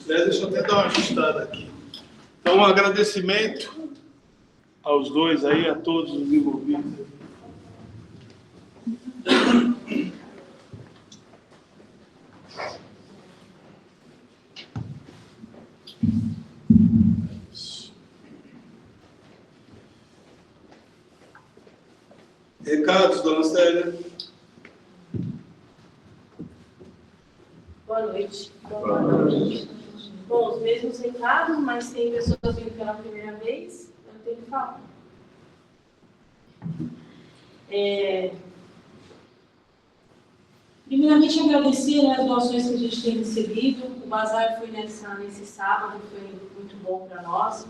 Deixa eu até dar uma ajustada aqui. Então, um agradecimento aos dois aí, a todos os envolvidos. Recados, dona Célia? Boa noite. Boa noite. Bom, os mesmos recados, mas tem pessoas vindo pela primeira vez, eu tenho que falar. Primeiramente, agradecer, né, as doações que a gente tem recebido. O bazar foi nesse sábado, foi muito bom para nós.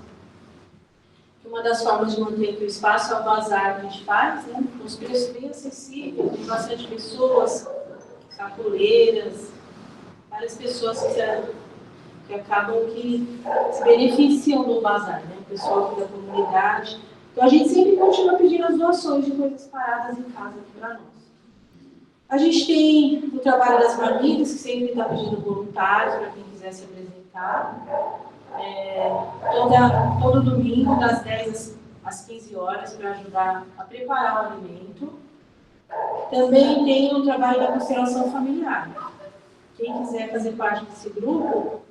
Uma das formas de manter aqui o espaço é o bazar que a gente faz, né, com os preços bem acessíveis, com bastante pessoas, sacoleiras, várias pessoas que acabam que se beneficiam do bazar, né, o pessoal aqui da comunidade. Então, a gente sempre continua pedindo as doações de coisas paradas em casa aqui para nós. A gente tem o trabalho das marmitas, que sempre está pedindo voluntários para quem quiser se apresentar. Todo domingo, das 10 às 15 horas, para ajudar a preparar o alimento. Também tem o trabalho da constelação familiar. Quem quiser fazer parte desse grupo,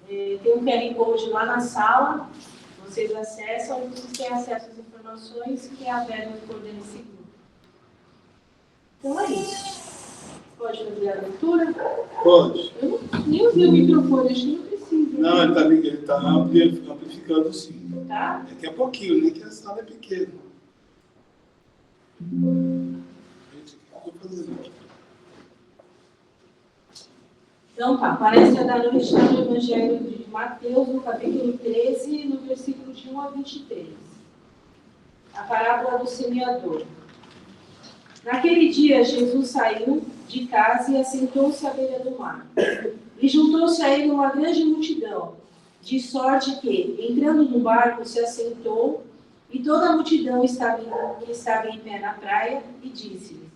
tem um QR Code lá na sala, vocês acessam e vocês têm acesso às informações que a Vera coordena esse grupo. Então é isso. Pode fazer a leitura? Pode. Eu nem ouvi o microfone, acho que não precisa. Não, ele está amplificando sim. Tá? Daqui a pouquinho, né? Que a sala é pequena. Então tá, palestra da noite está no Evangelho de Mateus, no capítulo 13, no versículo de 1 a 23. A parábola do semeador. Naquele dia, Jesus saiu de casa e assentou-se à beira do mar. E juntou-se a ele uma grande multidão, de sorte que, entrando no barco, se assentou, e toda a multidão estava em pé na praia, e disse-lhe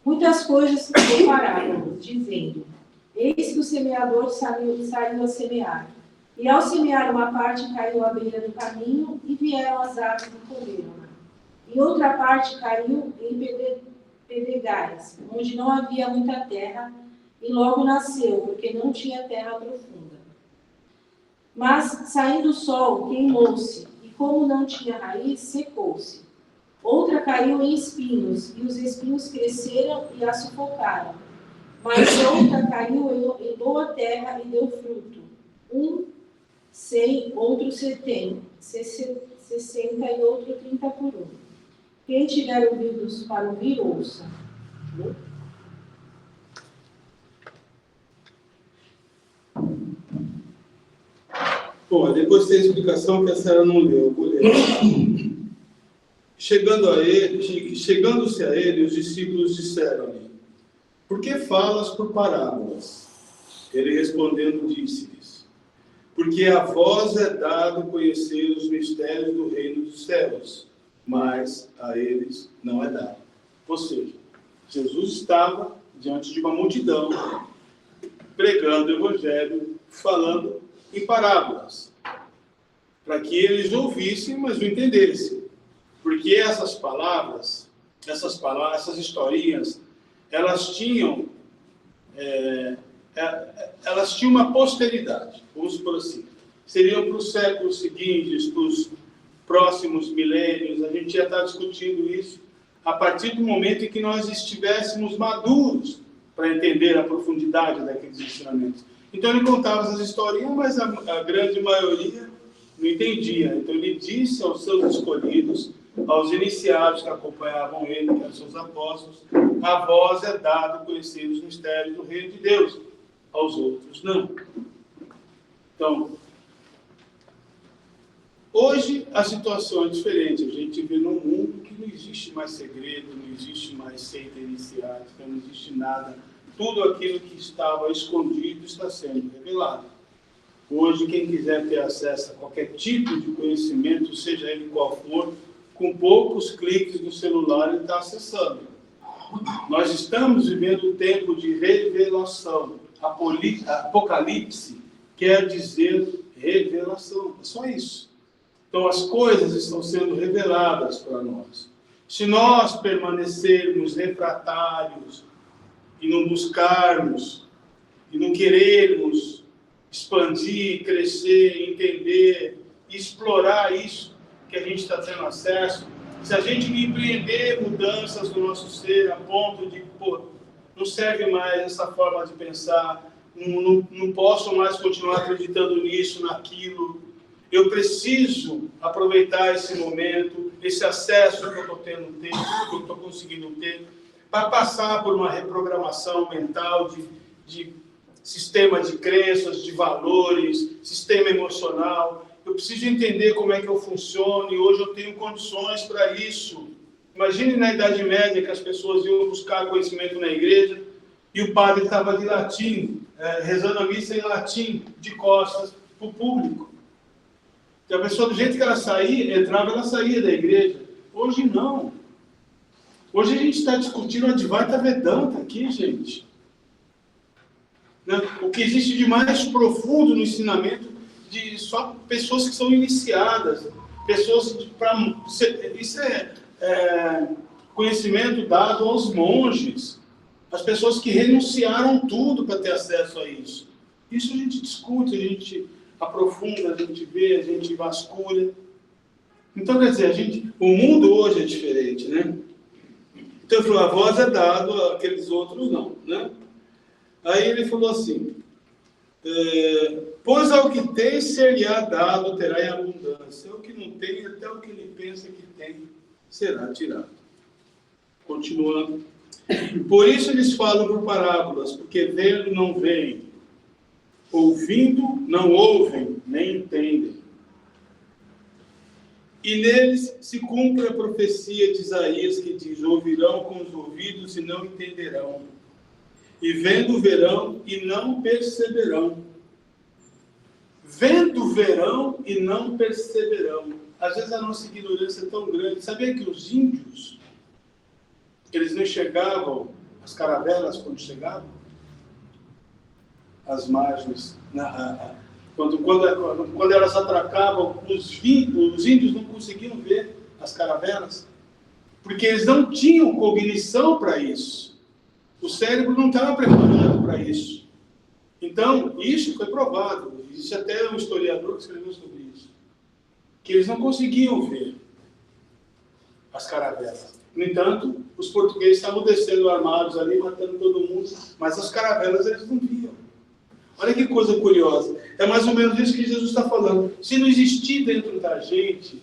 muitas coisas por parábolas, dizendo: eis que o semeador saiu a semear. E ao semear uma parte caiu à beira do caminho, e vieram as aves e comeram-na. E outra parte caiu em pedregais, onde não havia muita terra, e logo nasceu, porque não tinha terra profunda. Mas, saindo o sol, queimou-se, e como não tinha raiz, secou-se. Outra caiu em espinhos, e os espinhos cresceram e a sufocaram. Mas outra caiu em boa terra e deu fruto. 100, outro 70, 60 e outro 30 por 1. Quem tiver ouvidos para ouvir, ouça. Bom, depois tem a explicação que a senhora não leu. Eu vou ler. Chegando-se a ele, os discípulos disseram-lhe: por que falas por parábolas? Ele respondendo disse-lhes: porque a vós é dado conhecer os mistérios do reino dos céus, mas a eles não é dado. Ou seja, Jesus estava diante de uma multidão, pregando o Evangelho, falando em parábolas, para que eles ouvissem, mas não entendessem. Porque essas palavras, essas historinhas, elas tinham uma posteridade, vamos por assim. Seriam para os séculos seguintes, para os próximos milênios. A gente já está discutindo isso a partir do momento em que nós estivéssemos maduros para entender a profundidade daqueles ensinamentos. Então ele contava essas historinhas, mas a grande maioria não entendia. Então ele disse aos seus escolhidos, aos iniciados que acompanhavam ele, que eram seus apóstolos: a vós é dado conhecer os mistérios do reino de Deus, aos outros não. Então, hoje a situação é diferente. A gente vê num mundo que não existe mais segredo, não existe mais seita iniciática, não existe nada. Tudo aquilo que estava escondido está sendo revelado. Hoje, quem quiser ter acesso a qualquer tipo de conhecimento, seja ele qual for, com poucos cliques no celular ele está acessando. Nós estamos vivendo um tempo de revelação. Apocalipse quer dizer revelação. É só isso. Então, as coisas estão sendo reveladas para nós. Se nós permanecermos refratários e não buscarmos, e não querermos expandir, crescer, entender, explorar isso que a gente está tendo acesso, se a gente não empreender mudanças no nosso ser a ponto de, não serve mais essa forma de pensar, não posso mais continuar acreditando nisso, naquilo, eu preciso aproveitar esse momento, esse acesso que eu estou tendo, que eu estou conseguindo ter, para passar por uma reprogramação mental de sistema de crenças, de valores, sistema emocional. Eu preciso entender como é que eu funciono e hoje eu tenho condições para isso. Imagine na Idade Média que as pessoas iam buscar conhecimento na igreja e o padre estava de latim, rezando a missa em latim, de costas, para o público. Que a pessoa, do jeito que ela saía, entrava, ela saía da igreja. Hoje não. Hoje a gente está discutindo a Advaita Vedanta aqui, gente. O que existe de mais profundo no ensinamento de só pessoas que são iniciadas. Pessoas isso é conhecimento dado aos monges. As pessoas que renunciaram tudo para ter acesso a isso. Isso a gente discute, a gente aprofunda, a gente vê, a gente vasculha. Então, quer dizer, o mundo hoje é diferente, né? Então, ele falou, a voz é dada, aqueles outros não, né? Aí ele falou assim, pois ao que tem ser-lhe-á dado, terá em abundância. O que não tem, até o que ele pensa que tem, será tirado. Continuando. Por isso eles falam por parábolas, porque vendo não veem, ouvindo não ouvem, nem entendem. E neles se cumpre a profecia de Isaías, que diz, ouvirão com os ouvidos e não entenderão. E vendo verão e não perceberão. Vendo verão e não perceberão. Às vezes a nossa ignorância é tão grande. Sabia que os índios, eles não enxergavam as caravelas quando chegavam? As margens. Quando elas atracavam, os índios não conseguiam ver as caravelas. Porque eles não tinham cognição para isso. O cérebro não estava preparado para isso. Então, isso foi provado. Existe até um historiador que escreveu sobre isso. Que eles não conseguiam ver as caravelas. No entanto, os portugueses estavam descendo armados ali, matando todo mundo, mas as caravelas eles não viam. Olha que coisa curiosa. É mais ou menos isso que Jesus está falando. Se não existir dentro da gente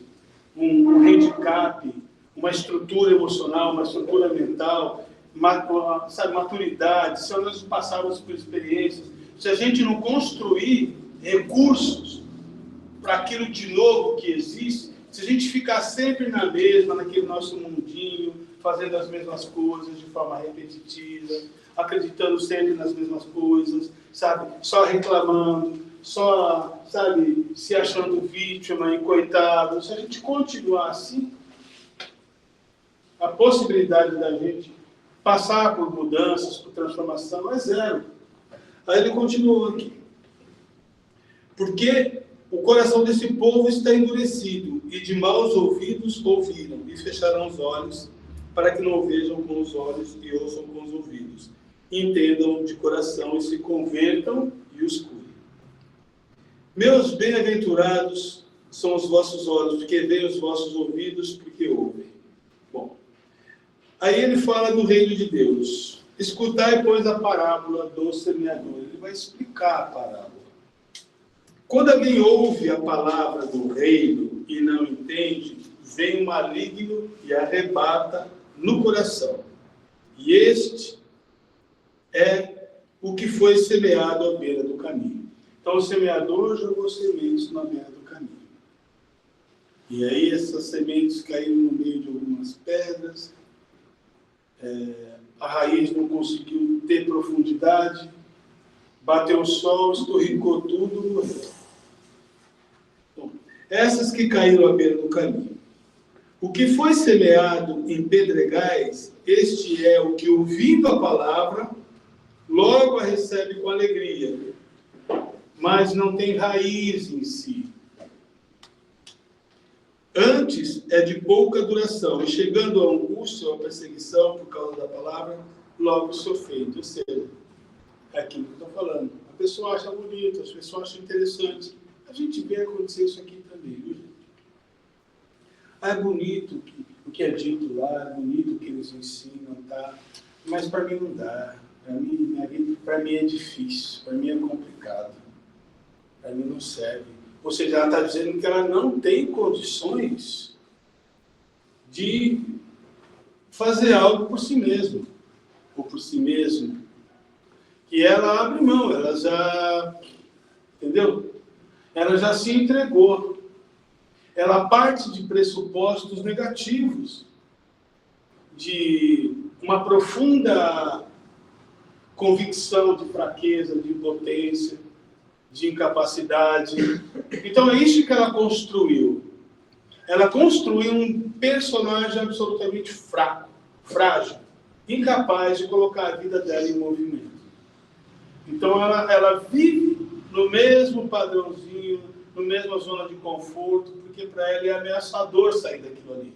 um handicap, uma estrutura emocional, uma estrutura mental, maturidade, se nós passarmos por experiências, se a gente não construir recursos para aquilo de novo que existe, se a gente ficar sempre naquele nosso mundinho, fazendo as mesmas coisas de forma repetitiva, acreditando sempre nas mesmas coisas, sabe, só reclamando, só, sabe, se achando vítima e coitado, se a gente continuar assim, a possibilidade da gente passar por mudanças, por transformação, é zero. Aí ele continuou aqui. Porque o coração desse povo está endurecido, e de maus ouvidos ouviram, e fecharão os olhos, para que não vejam com os olhos e ouçam com os ouvidos. Entendam de coração e se convertam e os curem. Meus bem-aventurados são os vossos olhos, porque veem os vossos ouvidos, porque ouvem. Bom, aí ele fala do reino de Deus. Escutai, pois, a parábola do semeador. Ele vai explicar a parábola. Quando alguém ouve a palavra do reino e não entende, vem o maligno e arrebata no coração. E este é o que foi semeado à beira do caminho. Então o semeador jogou sementes na beira do caminho. E aí essas sementes caíram no meio de algumas pedras, a raiz não conseguiu ter profundidade, bateu o sol, esturricou tudo, morreu. Bom, essas que caíram à beira do caminho. O que foi semeado em pedregais, este é o que, ouvindo a palavra, logo a recebe com alegria, mas não tem raiz em si. Antes é de pouca duração, e chegando à angústia ou à perseguição por causa da palavra, logo sofrendo. Ou seja, é aquilo que eu estou falando. A pessoa acha bonito, a pessoa acha interessante. A gente vê acontecer isso aqui também, viu, gente? É bonito o que é dito lá, é bonito o que eles ensinam, tá? Mas para mim não dá. Para mim é difícil, para mim é complicado. Para mim não serve. Ou seja, ela está dizendo que ela não tem condições de fazer algo por si mesma, ou por si mesmo. E ela abre mão, ela já, entendeu? Ela já se entregou. Ela parte de pressupostos negativos, de uma profunda convicção de fraqueza, de impotência, de incapacidade. Então é isso que ela construiu. Ela construiu um personagem absolutamente fraco, frágil, incapaz de colocar a vida dela em movimento. Então ela vive no mesmo padrãozinho, na mesma zona de conforto, porque para ela é ameaçador sair daquilo ali.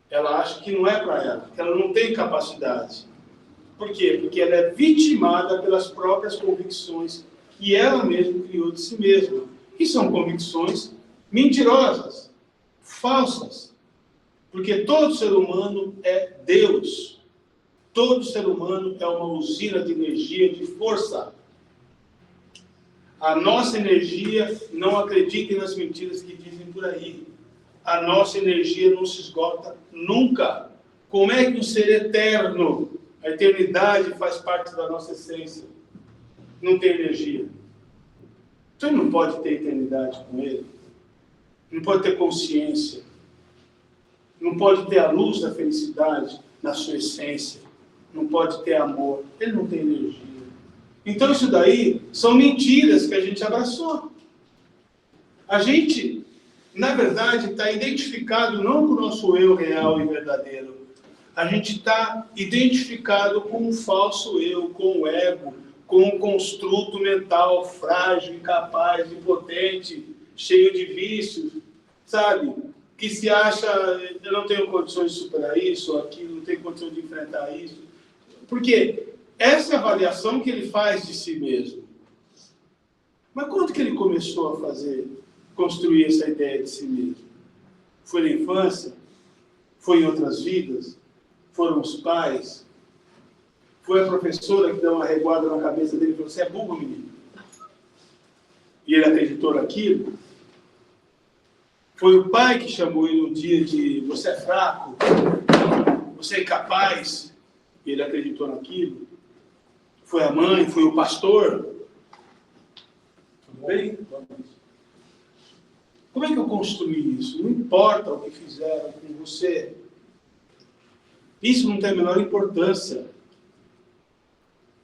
Ela acha que não é para ela, que ela não tem capacidade. Por quê? Porque ela é vitimada pelas próprias convicções que ela mesma criou de si mesma. E são convicções mentirosas, falsas. Porque todo ser humano é Deus. Todo ser humano é uma usina de energia, de força. A nossa energia, não acreditem nas mentiras que dizem por aí. A nossa energia não se esgota nunca. Como é que um ser eterno, a eternidade faz parte da nossa essência, não tem energia? Então não pode ter eternidade com ele. Não pode ter consciência. Não pode ter a luz da felicidade na sua essência. Não pode ter amor. Ele não tem energia. Então isso daí são mentiras que a gente abraçou. A gente, na verdade, está identificado não com o nosso eu real e verdadeiro. A gente está identificado com um falso eu, com o ego, com um construto mental frágil, incapaz, impotente, cheio de vícios, sabe? Que se acha, eu não tenho condições de superar isso ou aquilo, não tenho condições de enfrentar isso. Por quê? Essa é a avaliação que ele faz de si mesmo. Mas quando que ele começou a construir essa ideia de si mesmo? Foi na infância? Foi em outras vidas? Foram os pais? Foi a professora que deu uma reguada na cabeça dele e falou: você é burro, menino? E ele acreditou naquilo? Foi o pai que chamou ele um dia de você é fraco, você é incapaz, e ele acreditou naquilo? Foi a mãe, foi o pastor? Tudo bem? Como é que eu construí isso? Não importa o que fizeram com você. Isso não tem a menor importância.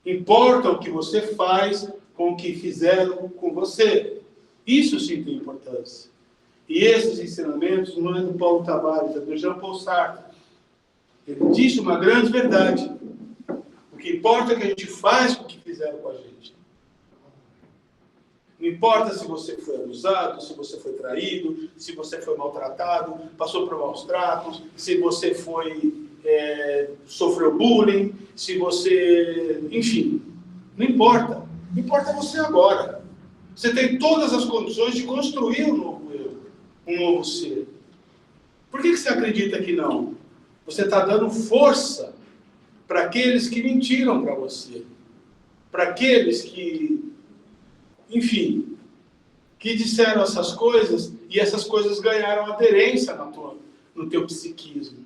Importa o que você faz com o que fizeram com você. Isso sim tem importância. E esses ensinamentos não é do Paulo Tavares, é do Jean Paul Sartre. Ele disse uma grande verdade. O que importa é o que a gente faz com o que fizeram com a gente. Não importa se você foi abusado, se você foi traído, se você foi maltratado, passou por maus tratos, se você sofreu bullying, se você... Enfim, não importa. Importa você agora. Você tem todas as condições de construir um novo eu, um novo ser. Por que você acredita que não? Você está dando força para aqueles que mentiram para você. Para aqueles que, enfim, que disseram essas coisas e essas coisas ganharam aderência no teu psiquismo.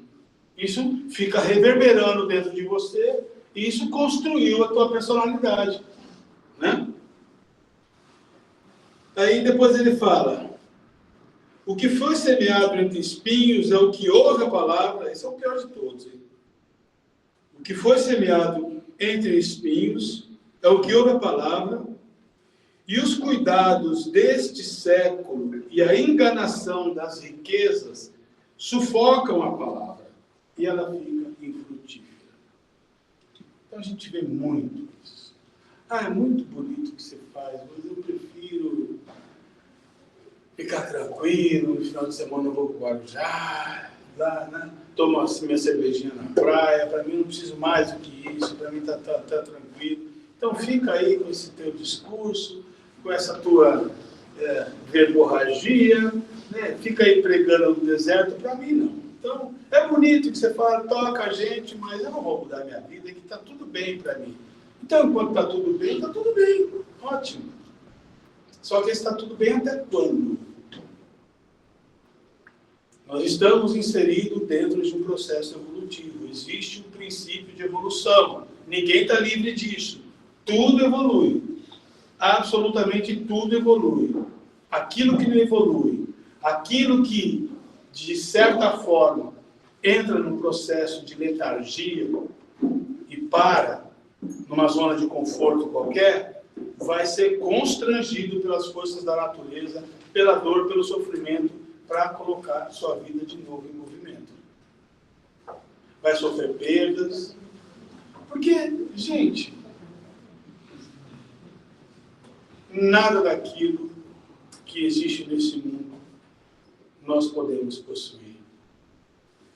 Isso fica reverberando dentro de você e isso construiu a tua personalidade, né? Aí depois ele fala: o que foi semeado entre espinhos é o que ouve a palavra. Esse é o pior de todos, hein? O que foi semeado entre espinhos é o que ouve a palavra, e os cuidados deste século e a enganação das riquezas sufocam a palavra e ela fica infrutífera. Então a gente vê muito isso. é muito bonito o que você faz, mas eu prefiro ficar tranquilo, no final de semana eu vou para o Guarujá, lá, né? Tomo assim minha cervejinha na praia, para mim não preciso mais do que isso, para mim tá tranquilo. Então fica aí com esse teu discurso, com essa tua verborragia, né? Fica aí pregando no deserto, para mim não. Então, é bonito que você fala, toca a gente, mas eu não vou mudar minha vida, que está tudo bem para mim. Então, enquanto está tudo bem, ótimo. Só que está tudo bem até quando? Nós estamos inseridos dentro de um processo evolutivo. Existe um princípio de evolução. Ninguém está livre disso. Tudo evolui. Absolutamente tudo evolui. Aquilo que não evolui, aquilo que, de certa forma, entra no processo de letargia e para numa zona de conforto qualquer, vai ser constrangido pelas forças da natureza, pela dor, pelo sofrimento, para colocar sua vida de novo em movimento. Vai sofrer perdas. Porque, gente, nada daquilo que existe nesse mundo nós podemos possuir.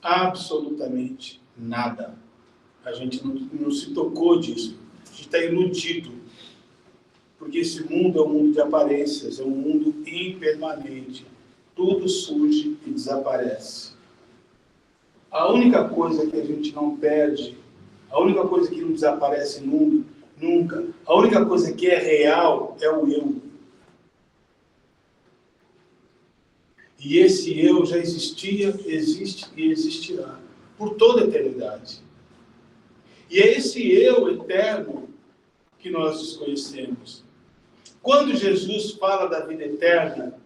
Absolutamente nada. A gente não se tocou disso. A gente está iludido. Porque esse mundo é um mundo de aparências, é um mundo impermanente. Tudo surge e desaparece. A única coisa que a gente não perde, a única coisa que não desaparece nunca, a única coisa que é real é o eu. E esse eu já existia, existe e existirá por toda a eternidade. E é esse eu eterno que nós desconhecemos. Quando Jesus fala da vida eterna,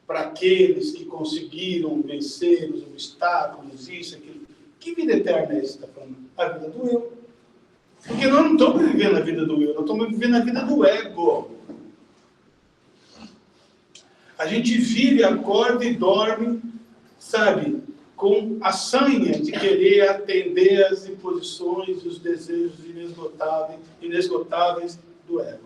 para aqueles que conseguiram vencer os obstáculos, isso, aquilo, que vida eterna é essa que está falando? A vida do eu. Porque nós não estamos vivendo a vida do eu, nós estamos vivendo a vida do ego. A gente vive, acorda e dorme, sabe, com a sanha de querer atender às imposições e os desejos inesgotáveis do ego.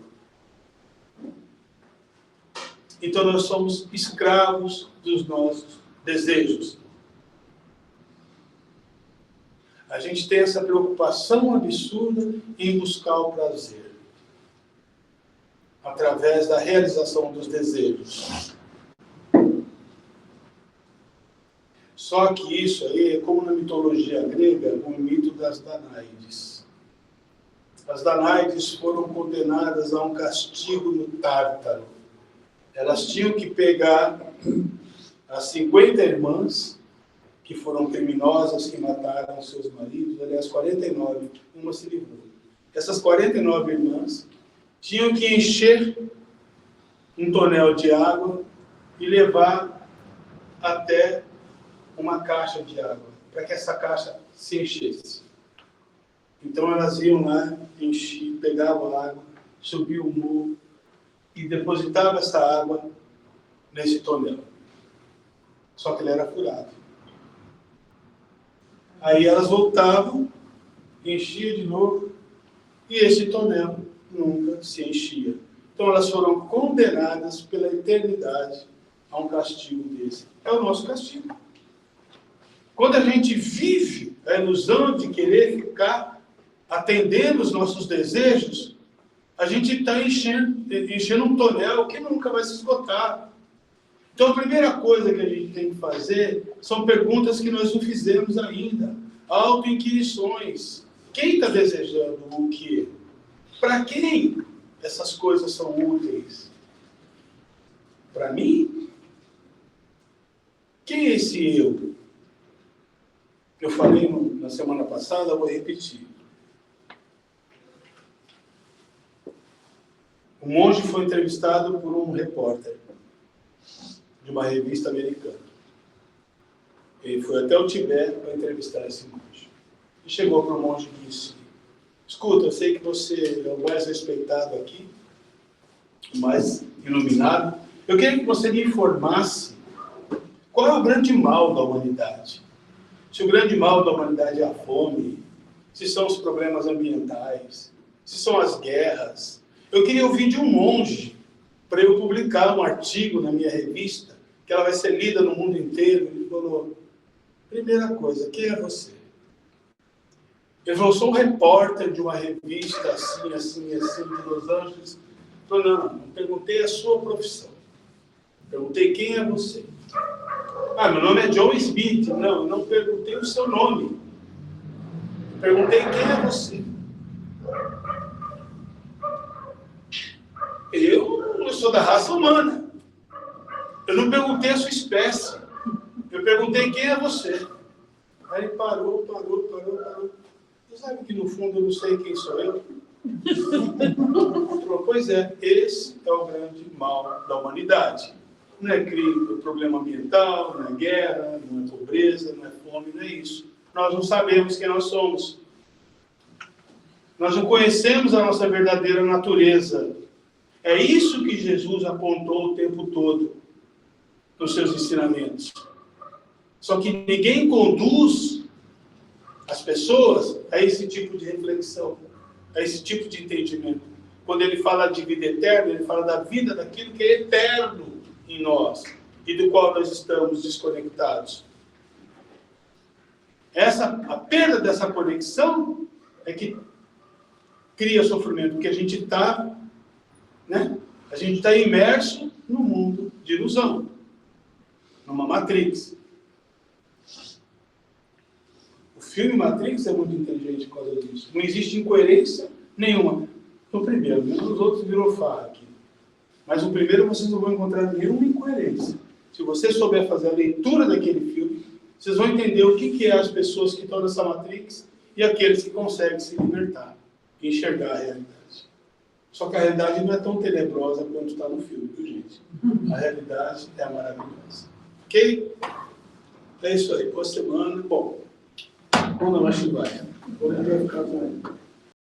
Então nós somos escravos dos nossos desejos. A gente tem essa preocupação absurda em buscar o prazer, através da realização dos desejos. Só que isso aí é como na mitologia grega, o mito das Danáides. As Danáides foram condenadas a um castigo no Tártaro. Elas tinham que pegar as 50 irmãs que foram criminosas, que mataram seus maridos, aliás, 49, uma se livrou. Essas 49 irmãs tinham que encher um tonel de água e levar até uma caixa de água, para que essa caixa se enchesse. Então elas iam lá, enchiam, pegavam a água, subiam o morro e depositavam essa água nesse tonel. Só que ele era furado. Aí elas voltavam, enchiam de novo, e esse tonel nunca se enchia. Então elas foram condenadas pela eternidade a um castigo desse. É o nosso castigo. Quando a gente vive a ilusão de querer ficar atendendo os nossos desejos, a gente está enchendo um tonel que nunca vai se esgotar. Então a primeira coisa que a gente tem que fazer são perguntas que nós não fizemos ainda. Autoinquirições. Quem está desejando o quê? Para quem essas coisas são úteis? Para mim? Quem é esse eu? Eu falei na semana passada, vou repetir. O monge foi entrevistado por um repórter de uma revista americana. Ele foi até o Tibete para entrevistar esse monge. E chegou para o monge e disse: escuta, eu sei que você é o mais respeitado aqui, o mais iluminado. Eu queria que você me informasse qual é o grande mal da humanidade. Se o grande mal da humanidade é a fome, se são os problemas ambientais, se são as guerras. Eu queria ouvir de um monge para eu publicar um artigo na minha revista, que ela vai ser lida no mundo inteiro. Ele falou, primeira coisa, quem é você? Ele falou, sou um repórter de uma revista assim, de Los Angeles. Ele falou, não perguntei a sua profissão. Perguntei quem é você. Ah, meu nome é John Smith. Não, eu não perguntei o seu nome. Perguntei quem é você. Eu sou da raça humana. Eu não perguntei a sua espécie. Eu perguntei quem é você. Aí ele parou. Você sabe que no fundo eu não sei quem sou eu? Ele falou, pois é, esse é o grande mal da humanidade. Não é crime, é problema ambiental, não é guerra, não é pobreza, não é fome, não é isso. Nós não sabemos quem nós somos. Nós não conhecemos a nossa verdadeira natureza. É isso que Jesus apontou o tempo todo nos seus ensinamentos. Só que ninguém conduz as pessoas a esse tipo de reflexão, a esse tipo de entendimento. Quando ele fala de vida eterna, ele fala da vida daquilo que é eterno em nós e do qual nós estamos desconectados. A perda dessa conexão é que cria sofrimento, porque a gente está, a gente está imerso num mundo de ilusão, numa Matrix. O filme Matrix é muito inteligente por causa disso. Não existe incoerência nenhuma. No primeiro, nos outros virou farra aqui. Mas no primeiro vocês não vão encontrar nenhuma incoerência. Se você souber fazer a leitura daquele filme, vocês vão entender o que é as pessoas que estão nessa Matrix e aqueles que conseguem se libertar e enxergar a realidade. Só que a realidade não é tão tenebrosa quanto está no filme, viu, gente? A realidade é maravilhosa. Ok? É isso aí. Boa semana. Bom, vamos lá, Chivaia. Vamos ficar com